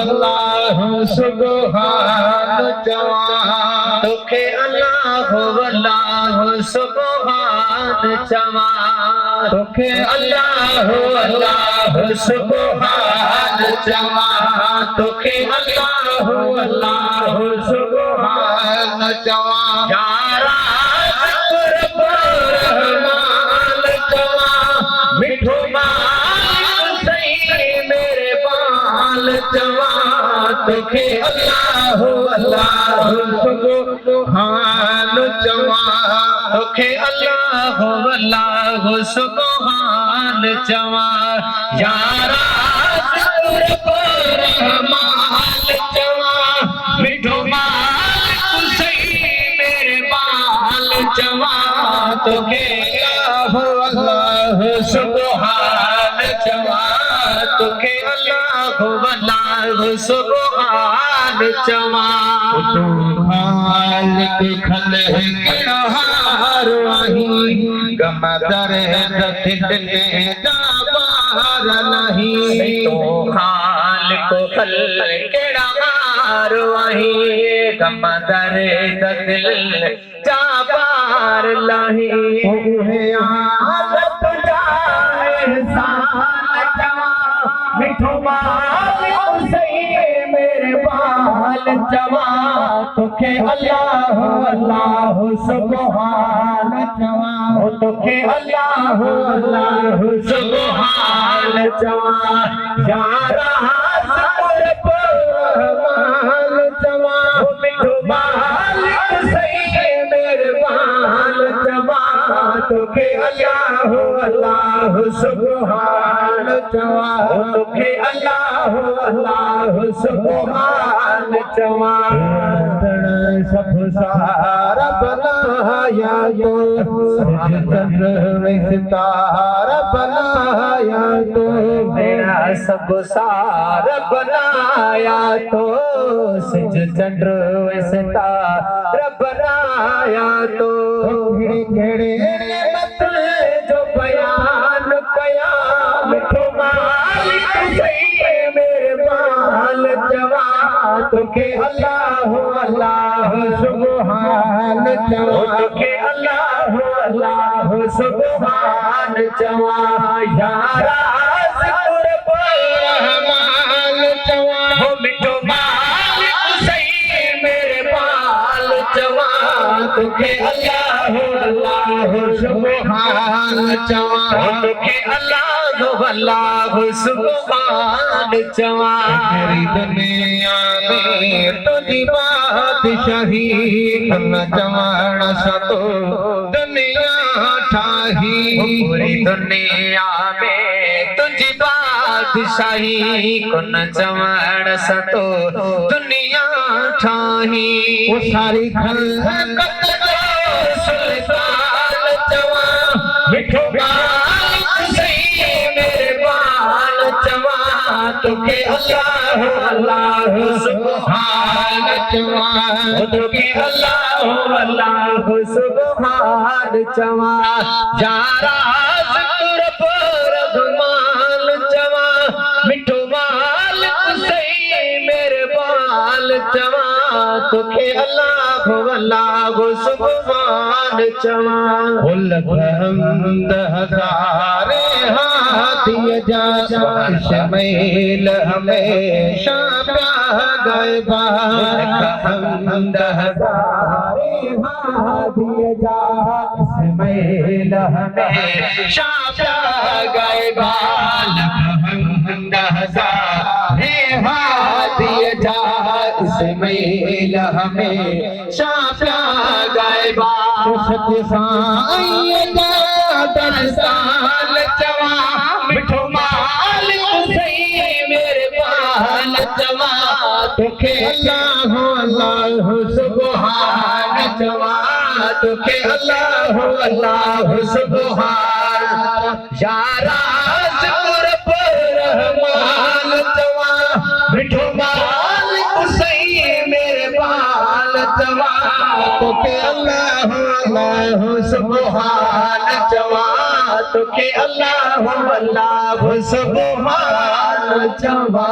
अल्लाह सुब्हान जवान तोखे अल्लाह सुब्हान जवान तोखे अल्लाह सुब्हान जवान तोखे अल्लाह सुब्हान जवान यारा मिठो माल सही मेरे बाल जवान तोखे अल्लाह सुब्हान जवान तोखे अल्लाह सुब्हान जवान यारा माल जवान मिठो माल सही मेरे बाल जवान तोखे अल्लाह सुब्हान जवान तोखे अल्लाह सुब्हान जवान खालिक खलक हार वही गम दर्द दिल जाबार नहीं तो खालिक खलक हार वही गम दर्द दिल जाबार नहीं आदत जाए मिठो माल सही मेरे बाल जवान तोखे अल्लाह सुब्हान जवान तोखे अल्लाह सुब्हान जवान यारा माल जवान मिठो माल सही मेरे बाल जवान तोखे अल्लाह सुब्हान जवान तोखे अल्लाह सुब्हान जवान सब सारा बनाया तो चंद्र में सितारा बनाया तो मेरा सब सारा बनाया तो सिज चंद्र में सितारा बनाया तो घेड़े जो बयान बयान मिठो मालिक सही मेरे बाल जवान तोखे अल्लाह सुब्हान जवान तोखे अल्लाह सुब्हान जवान यारा रहमान जवान मिठो मालिक सही मेरे बाल जवान तोखे अल्लाह सुब्हान जवान तोखे अल्लाह सुब्हान जवान तेरी दुनिया में तुझी बादशाही न जवान सतो दुनिया ठाही पूरी दुनिया में तुझी बादशाही न जवान सतो दुनिया ठाही वो सारी खलकत सुल्तान जवान मिठो मालिक सही मेरे बाल जवान तोखे अल्लाह सुब्हान जवान तोखे अल्लाह सुब्हान जवान यारा ज़िक्र पर माल जवान मिठो माल सही मेरे बाल जवान तोखे अल्लाह सुब्हान जवान हमद हज़ारे हाथी जा शमील हमेशा गायबा हमद हज़ारे हाथी जा शमील हमेशा गायबा हमद हज़ारे हाथी जा शमील हमेशा गायबा सच साईं दरसाल जवान मिठो माल सही मेरे बाल जवान तोखे अल्लाह सुब्हान जवान तोखे अल्लाह सुब्हान यारा ज़िक्र पर रहमान जवान मिठो माल सही मेरे बाल जवान तो के अल्लाह अल्लाह सुभान चवा तो के अल्लाह अल्लाह सुभान चवा।